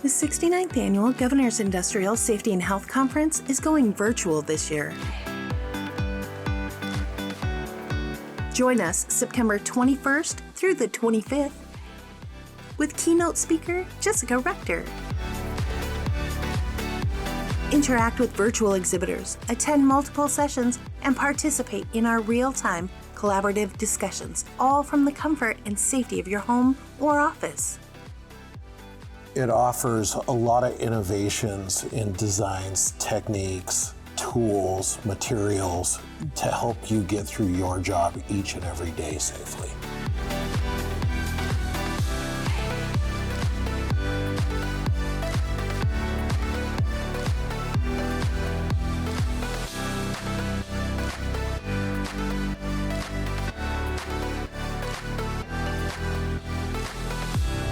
The 69th Annual Governor's Industrial Safety and Health Conference is going virtual this year. Join us September 21st through the 25th with keynote speaker Jessica Rector. Interact with virtual exhibitors, attend multiple sessions, and participate in our real-time collaborative discussions, all from the comfort and safety of your home or office. It offers a lot of innovations in designs, techniques, tools, materials to help you get through your job each and every day safely.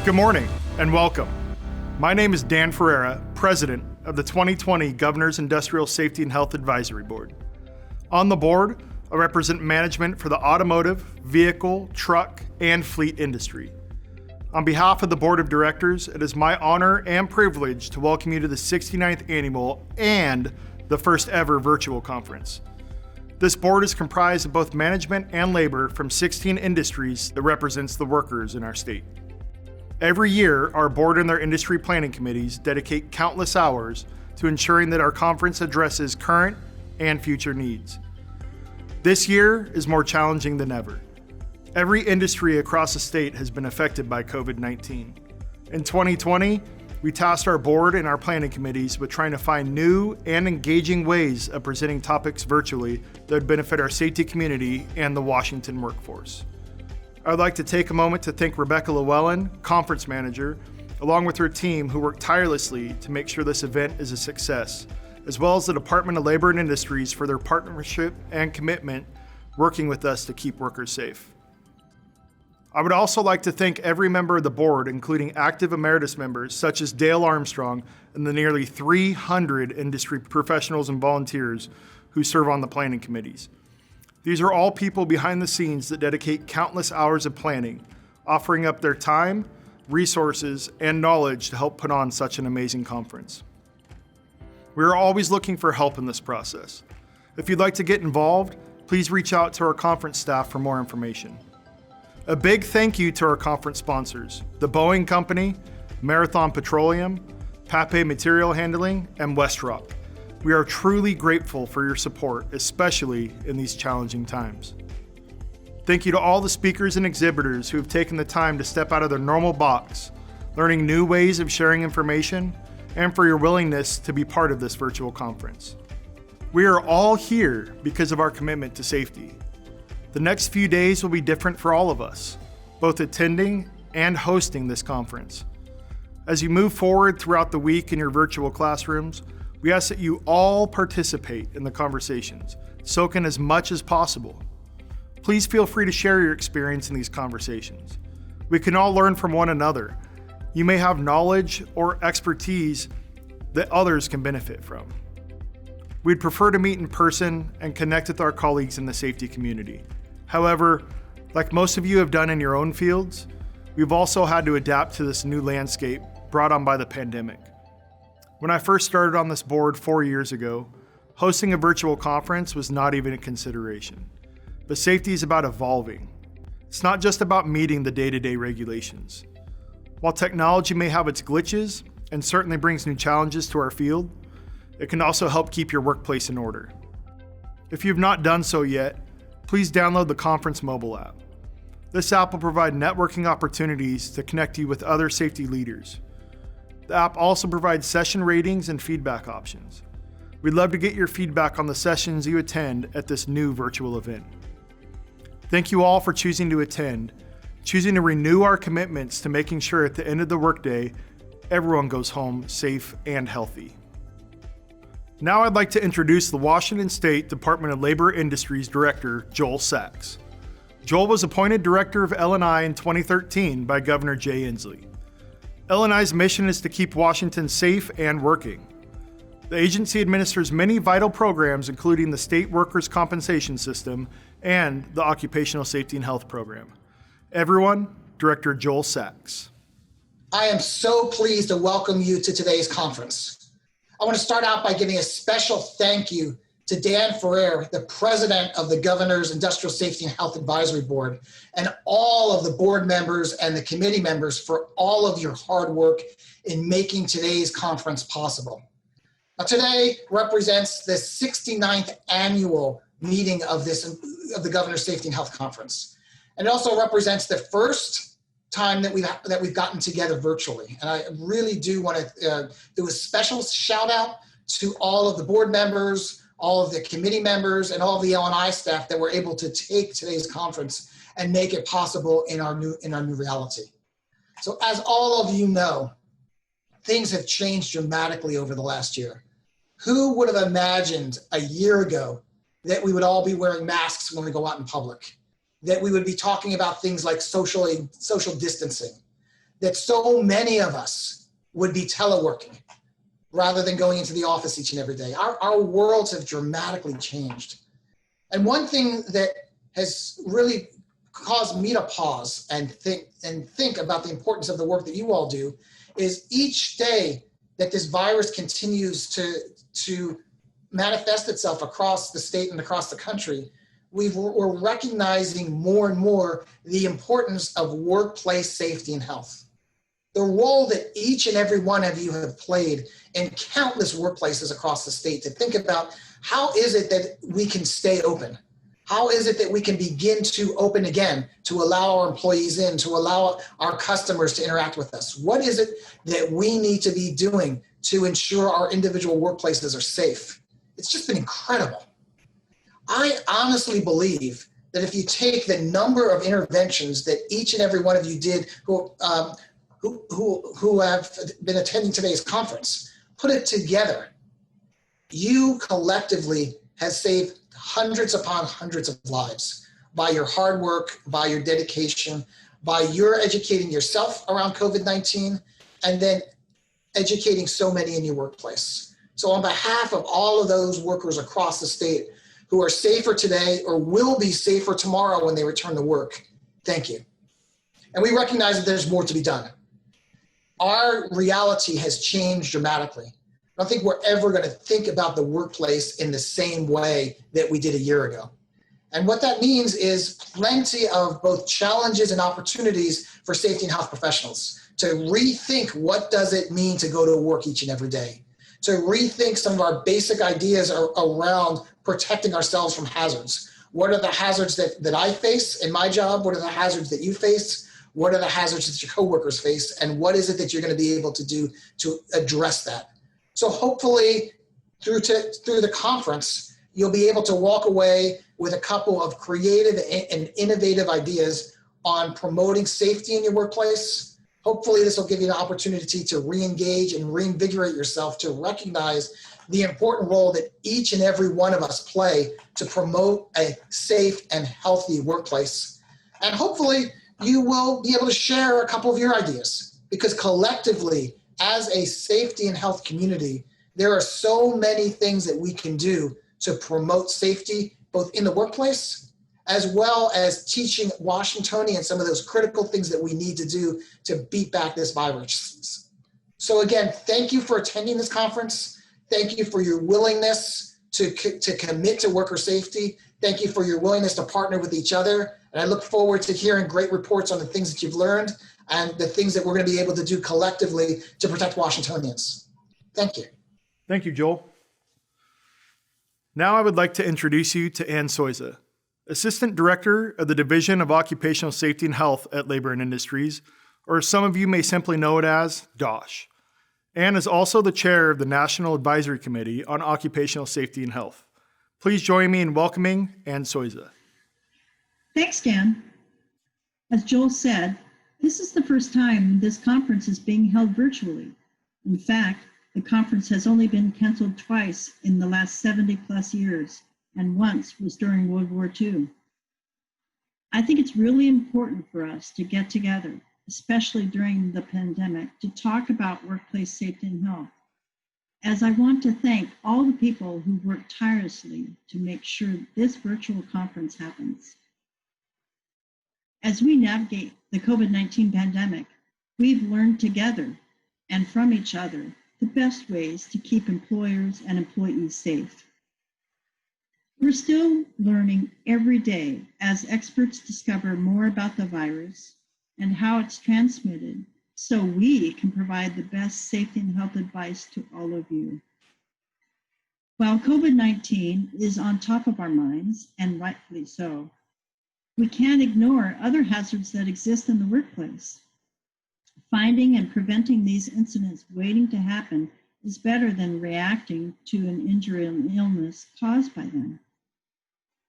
Good morning and welcome. My name is Dan Ferreira, President of the 2020 Governor's Industrial Safety and Health Advisory Board. On the board, I represent management for the automotive, vehicle, truck, and fleet industry. On behalf of the Board of Directors, it is my honor and privilege to welcome you to the 69th Annual and the first ever virtual conference. This board is comprised of both management and labor from 16 industries that represents the workers in our state. Every year, our board and their industry planning committees dedicate countless hours to ensuring that our conference addresses current and future needs. This year is more challenging than ever. Every industry across the state has been affected by COVID-19. In 2020, we tasked our board and our planning committees with trying to find new and engaging ways of presenting topics virtually that would benefit our safety community and the Washington workforce. I would like to take a moment to thank Rebecca Llewellyn, Conference Manager, along with her team who worked tirelessly to make sure this event is a success, as well as the Department of Labor and Industries for their partnership and commitment working with us to keep workers safe. I would also like to thank every member of the board, including active emeritus members such as Dale Armstrong and the nearly 300 industry professionals and volunteers who serve on the planning committees. These are all people behind the scenes that dedicate countless hours of planning, offering up their time, resources, and knowledge to help put on such an amazing conference. We are always looking for help in this process. If you'd like to get involved, please reach out to our conference staff for more information. A big thank you to our conference sponsors, the Boeing Company, Marathon Petroleum, Pape Material Handling, and WestRock. We are truly grateful for your support, especially in these challenging times. Thank you to all the speakers and exhibitors who have taken the time to step out of their normal box, learning new ways of sharing information, and for your willingness to be part of this virtual conference. We are all here because of our commitment to safety. The next few days will be different for all of us, both attending and hosting this conference. As you move forward throughout the week in your virtual classrooms, we ask that you all participate in the conversations, soak in as much as possible. Please feel free to share your experience in these conversations. We can all learn from one another. You may have knowledge or expertise that others can benefit from. We'd prefer to meet in person and connect with our colleagues in the safety community. However, like most of you have done in your own fields, we've also had to adapt to this new landscape brought on by the pandemic. When I first started on this board 4 years ago, hosting a virtual conference was not even a consideration. But safety is about evolving. It's not just about meeting the day-to-day regulations. While technology may have its glitches and certainly brings new challenges to our field, it can also help keep your workplace in order. If you've not done so yet, please download the conference mobile app. This app will provide networking opportunities to connect you with other safety leaders. The app also provides session ratings and feedback options. We'd love to get your feedback on the sessions you attend at this new virtual event. Thank you all for choosing to attend, choosing to renew our commitments to making sure at the end of the workday, everyone goes home safe and healthy. Now I'd like to introduce the Washington State Department of Labor and Industries Director, Joel Sachs. Joel was appointed Director of L&I in 2013 by Governor Jay Inslee. L&I's mission is to keep Washington safe and working. The agency administers many vital programs, including the State Workers' Compensation System and the Occupational Safety and Health Program. Everyone, Director Joel Sachs. I am so pleased to welcome you to today's conference. I want to start out by giving a special thank you to Dan Ferrer, the president of the Governor's Industrial Safety and Health Advisory Board, and all of the board members and the committee members for all of your hard work in making today's conference possible. Now, today represents the 69th annual meeting of the Governor's Safety and Health Conference. And it also represents the first time that we've gotten together virtually. And I really do want to do a special shout out to all of the board members, all of the committee members, and all of the L&I staff that were able to take today's conference and make it possible in our new reality. So as all of you know, things have changed dramatically over the last year. Who would have imagined a year ago that we would all be wearing masks when we go out in public? That we would be talking about things like social distancing, that so many of us would be teleworking rather than going into the office each and every day. Our worlds have dramatically changed. And one thing that has really caused me to pause and think about the importance of the work that you all do is each day that this virus continues to manifest itself across the state and across the country, we're recognizing more and more the importance of workplace safety and health. The role that each and every one of you have played in countless workplaces across the state to think about how is it that we can stay open? How is it that we can begin to open again, to allow our employees in, to allow our customers to interact with us? What is it that we need to be doing to ensure our individual workplaces are safe? It's just been incredible. I honestly believe that if you take the number of interventions that each and every one of you did who have been attending today's conference, put it together, you collectively have saved hundreds upon hundreds of lives by your hard work, by your dedication, by your educating yourself around COVID-19, and then educating so many in your workplace. So on behalf of all of those workers across the state who are safer today or will be safer tomorrow when they return to work, thank you. And we recognize that there's more to be done. Our reality has changed dramatically. I don't think we're ever going to think about the workplace in the same way that we did a year ago. And what that means is plenty of both challenges and opportunities for safety and health professionals to rethink what does it mean to go to work each and every day, to rethink some of our basic ideas around protecting ourselves from hazards. What are the hazards that I face in my job? What are the hazards that you face? What are the hazards that your coworkers face? And what is it that you're going to be able to do to address that? So hopefully through the conference, you'll be able to walk away with a couple of creative and innovative ideas on promoting safety in your workplace. Hopefully this will give you an opportunity to re-engage and reinvigorate yourself to recognize the important role that each and every one of us play to promote a safe and healthy workplace. And hopefully you will be able to share a couple of your ideas, because collectively, as a safety and health community, there are so many things that we can do to promote safety, both in the workplace, as well as teaching Washingtonians some of those critical things that we need to do to beat back this virus. So again, thank you for attending this conference. Thank you for your willingness to commit to worker safety. Thank you for your willingness to partner with each other. And I look forward to hearing great reports on the things that you've learned and the things that we're going to be able to do collectively to protect Washingtonians. Thank you. Thank you, Joel. Now I would like to introduce you to Ann Soyza, Assistant Director of the Division of Occupational Safety and Health at Labor and Industries, or some of you may simply know it as DOSH. Ann is also the chair of the National Advisory Committee on Occupational Safety and Health. Please join me in welcoming Ann Soyza. Thanks, Dan. As Joel said, this is the first time this conference is being held virtually. In fact, the conference has only been canceled twice in the last 70 plus years, and once was during World War II. I think it's really important for us to get together, especially during the pandemic, to talk about workplace safety and health, as I want to thank all the people who worked tirelessly to make sure this virtual conference happens. As we navigate the COVID-19 pandemic, We've learned together and from each other the best ways to keep employers and employees safe. We're still learning every day as experts discover more about the virus and how it's transmitted, so we can provide the best safety and health advice to all of you. While COVID-19 is on top of our minds, and rightfully so, we can't ignore other hazards that exist in the workplace. Finding and preventing these incidents waiting to happen is better than reacting to an injury and illness caused by them.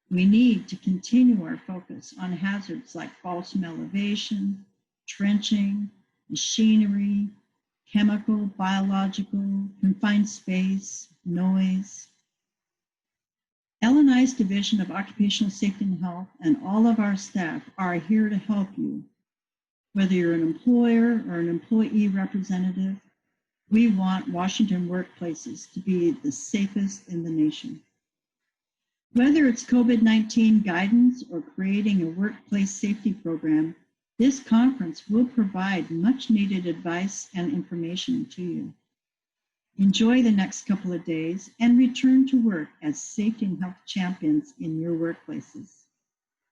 We need to continue our focus on hazards like falls from elevation, trenching, machinery, chemical, biological, confined space, noise. L&I's Division of Occupational Safety and Health and all of our staff are here to help you. Whether you're an employer or an employee representative, we want Washington workplaces to be the safest in the nation. Whether it's COVID-19 guidance or creating a workplace safety program, this conference will provide much needed advice and information to you. Enjoy the next couple of days and return to work as safety and health champions in your workplaces.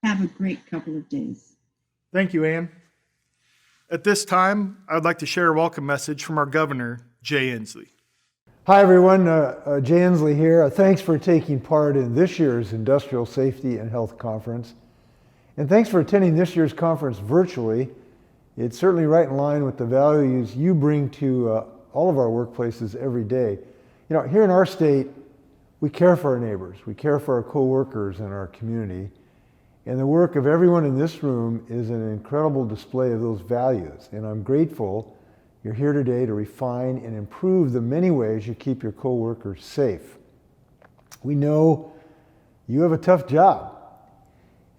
Have a great couple of days. Thank you, Ann. At this time, I would like to share a welcome message from our governor, Jay Inslee. Hi everyone, Jay Inslee here. Thanks for taking part in this year's Industrial Safety and Health Conference. And thanks for attending this year's conference virtually. It's certainly right in line with the values you bring to all of our workplaces every day. You know, here in our state, we care for our neighbors, we care for our co-workers and our community. And the work of everyone in this room is an incredible display of those values. And I'm grateful you're here today to refine and improve the many ways you keep your co-workers safe. We know you have a tough job,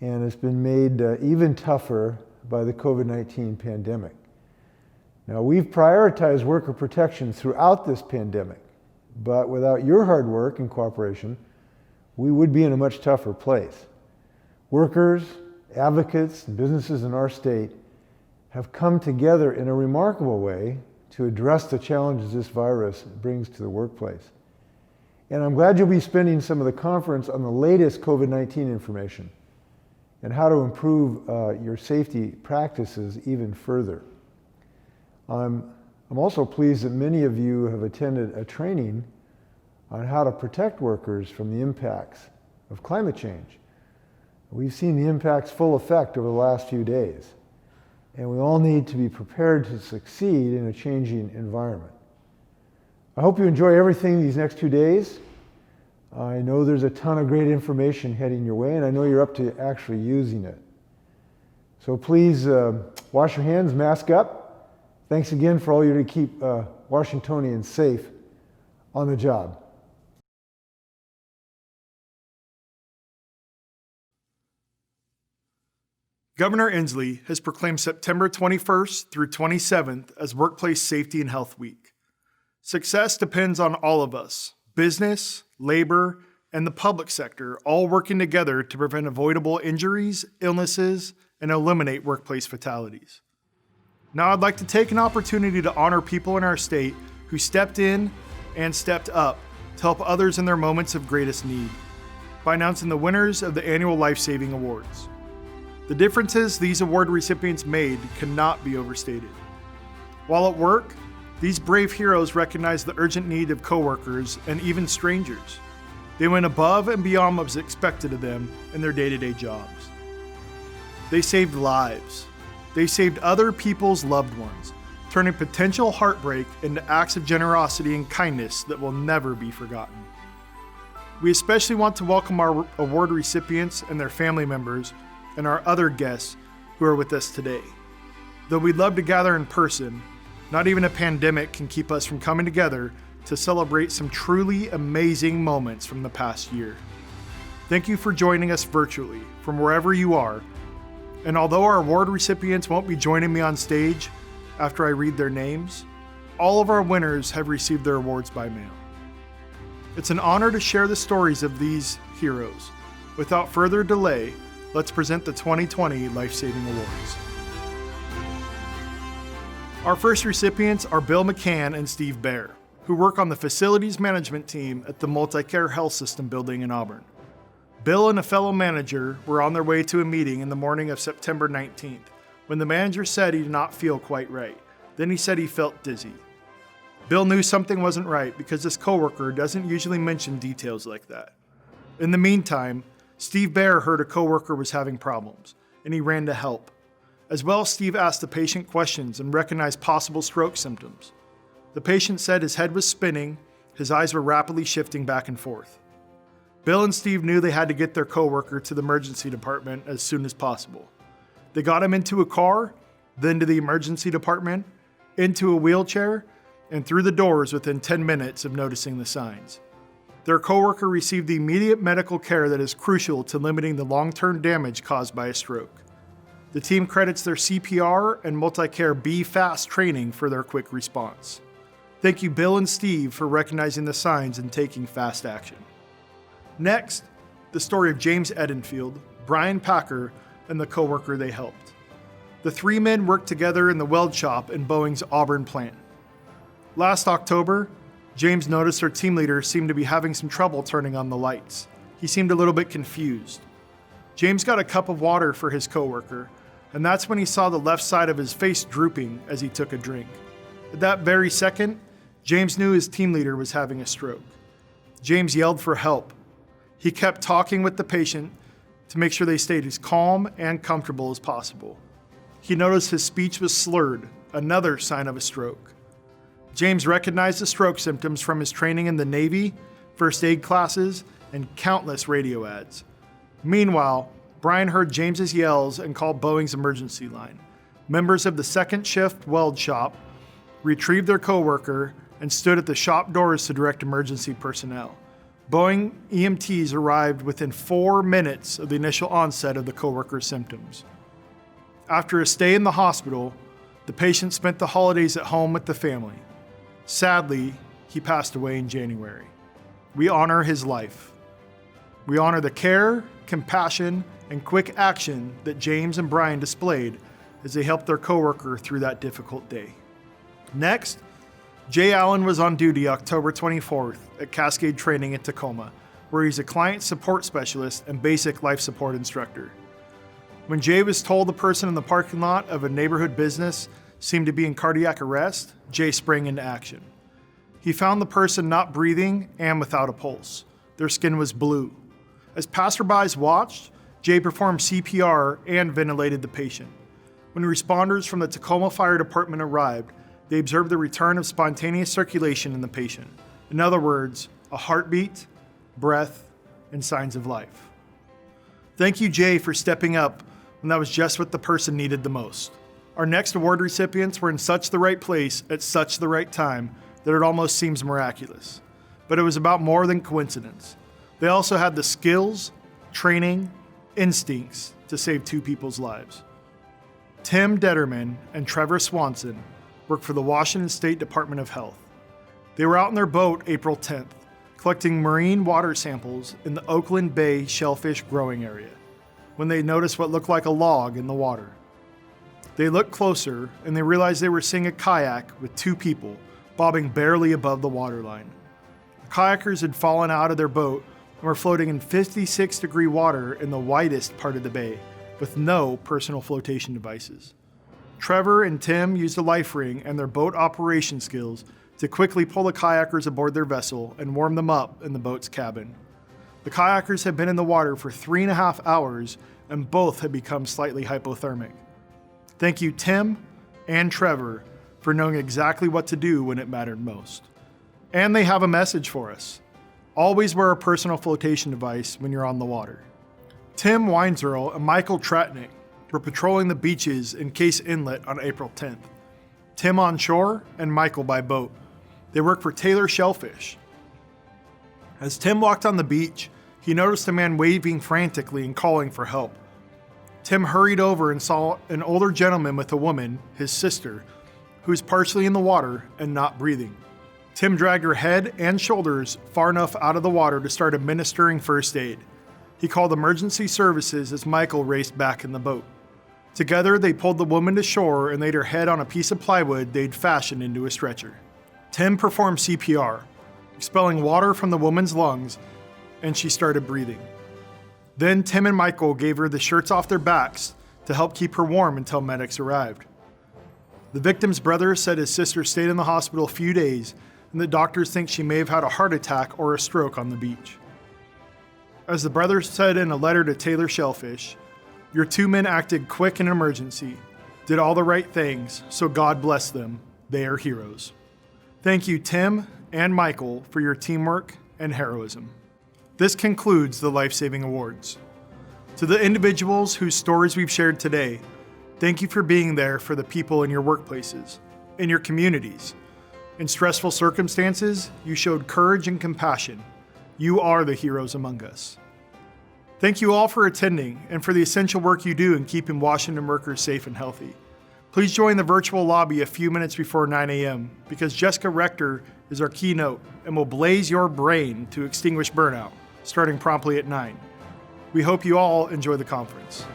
and it's been made even tougher by the COVID-19 pandemic. Now, we've prioritized worker protection throughout this pandemic, but without your hard work and cooperation, we would be in a much tougher place. Workers, advocates, and businesses in our state have come together in a remarkable way to address the challenges this virus brings to the workplace. And I'm glad you'll be spending some of the conference on the latest COVID-19 information and how to improve your safety practices even further. I'm also pleased that many of you have attended a training on how to protect workers from the impacts of climate change. We've seen the impacts full effect over the last few days, and we all need to be prepared to succeed in a changing environment. I hope you enjoy everything these next 2 days. I know there's a ton of great information heading your way, and I know you're up to actually using it. So please wash your hands, mask up. Thanks again for all you do to keep Washingtonians safe on the job. Governor Inslee has proclaimed September 21st through 27th as Workplace Safety and Health Week. Success depends on all of us, business, labor, and the public sector, all working together to prevent avoidable injuries, illnesses, and eliminate workplace fatalities. Now I'd like to take an opportunity to honor people in our state who stepped in and stepped up to help others in their moments of greatest need by announcing the winners of the annual Lifesaving Awards. The differences these award recipients made cannot be overstated. While at work, these brave heroes recognize the urgent need of coworkers and even strangers. They went above and beyond what was expected of them in their day-to-day jobs. They saved lives. They saved other people's loved ones, turning potential heartbreak into acts of generosity and kindness that will never be forgotten. We especially want to welcome our award recipients and their family members and our other guests who are with us today. Though we'd love to gather in person, not even a pandemic can keep us from coming together to celebrate some truly amazing moments from the past year. Thank you for joining us virtually from wherever you are. And although our award recipients won't be joining me on stage after I read their names, all of our winners have received their awards by mail. It's an honor to share the stories of these heroes. Without further delay, let's present the 2020 Lifesaving Awards. Our first recipients are Bill McCann and Steve Baer, who work on the facilities management team at the Multi-Care Health System building in Auburn. Bill and a fellow manager were on their way to a meeting in the morning of September 19th, when the manager said he did not feel quite right. Then he said he felt dizzy. Bill knew something wasn't right because his coworker doesn't usually mention details like that. In the meantime, Steve Baer heard a coworker was having problems, and he ran to help. As well, Steve asked the patient questions and recognized possible stroke symptoms. The patient said his head was spinning, his eyes were rapidly shifting back and forth. Bill and Steve knew they had to get their coworker to the emergency department as soon as possible. They got him into a car, then to the emergency department, into a wheelchair, and through the doors within 10 minutes of noticing the signs. Their coworker received the immediate medical care that is crucial to limiting the long-term damage caused by a stroke. The team credits their CPR and Multi-Care Be Fast training for their quick response. Thank you, Bill and Steve, for recognizing the signs and taking fast action. Next, the story of James Edenfield, Brian Packer, and the coworker they helped. The three men worked together in the weld shop in Boeing's Auburn plant. Last October, James noticed our team leader seemed to be having some trouble turning on the lights. He seemed a little bit confused. James got a cup of water for his coworker, and that's when he saw the left side of his face drooping as he took a drink. At that very second, James knew his team leader was having a stroke. James yelled for help. He kept talking with the patient to make sure they stayed as calm and comfortable as possible. He noticed his speech was slurred, another sign of a stroke. James recognized the stroke symptoms from his training in the Navy, first aid classes, and countless radio ads. Meanwhile, Brian heard James's yells and called Boeing's emergency line. Members of the second shift weld shop retrieved their coworker and stood at the shop doors to direct emergency personnel. Boeing EMTs arrived within 4 minutes of the initial onset of the coworker's symptoms. After a stay in the hospital, the patient spent the holidays at home with the family. Sadly, he passed away in January. We honor his life. We honor the care, compassion, and quick action that James and Brian displayed as they helped their coworker through that difficult day. Next, Jay Allen was on duty October 24th at Cascade Training in Tacoma, where he's a client support specialist and basic life support instructor. When Jay was told the person in the parking lot of a neighborhood business seemed to be in cardiac arrest, Jay sprang into action. He found the person not breathing and without a pulse. Their skin was blue. As passerbys watched, Jay performed CPR and ventilated the patient. When responders from the Tacoma Fire Department arrived, they observed the return of spontaneous circulation in the patient. In other words, a heartbeat, breath, and signs of life. Thank you, Jay, for stepping up when that was just what the person needed the most. Our next award recipients were in such the right place at such the right time that it almost seems miraculous. But it was about more than coincidence. They also had the skills, training, instincts to save 2 people's lives. Tim Detterman and Trevor Swanson worked for the Washington State Department of Health. They were out in their boat April 10th, collecting marine water samples in the Oakland Bay shellfish growing area, when they noticed what looked like a log in the water. They looked closer and they realized they were seeing a kayak with 2 people bobbing barely above the waterline. The kayakers had fallen out of their boat and were floating in 56-degree water in the widest part of the bay, with no personal flotation devices. Trevor and Tim used a life ring and their boat operation skills to quickly pull the kayakers aboard their vessel and warm them up in the boat's cabin. The kayakers had been in the water for 3.5 hours and both had become slightly hypothermic. Thank you, Tim and Trevor, for knowing exactly what to do when it mattered most. And they have a message for us. Always wear a personal flotation device when you're on the water. Tim Weinzerl and Michael Tratnick were patrolling the beaches in Case Inlet on April 10th. Tim on shore and Michael by boat. They work for Taylor Shellfish. As Tim walked on the beach, he noticed a man waving frantically and calling for help. Tim hurried over and saw an older gentleman with a woman, his sister, who was partially in the water and not breathing. Tim dragged her head and shoulders far enough out of the water to start administering first aid. He called emergency services as Michael raced back in the boat. Together, they pulled the woman to shore and laid her head on a piece of plywood they'd fashioned into a stretcher. Tim performed CPR, expelling water from the woman's lungs, and she started breathing. Then Tim and Michael gave her the shirts off their backs to help keep her warm until medics arrived. The victim's brother said his sister stayed in the hospital a few days, and the doctors think she may have had a heart attack or a stroke on the beach. As the brother said in a letter to Taylor Shellfish, "Your two men acted quick in an emergency, did all the right things, so God bless them. They are heroes." Thank you, Tim and Michael, for your teamwork and heroism. This concludes the Lifesaving Awards. To the individuals whose stories we've shared today, thank you for being there for the people in your workplaces, in your communities. In stressful circumstances, you showed courage and compassion. You are the heroes among us. Thank you all for attending and for the essential work you do in keeping Washington workers safe and healthy. Please join the virtual lobby a few minutes before 9 a.m. because Jessica Rector is our keynote and will blaze your brain to extinguish burnout, starting promptly at 9. We hope you all enjoy the conference.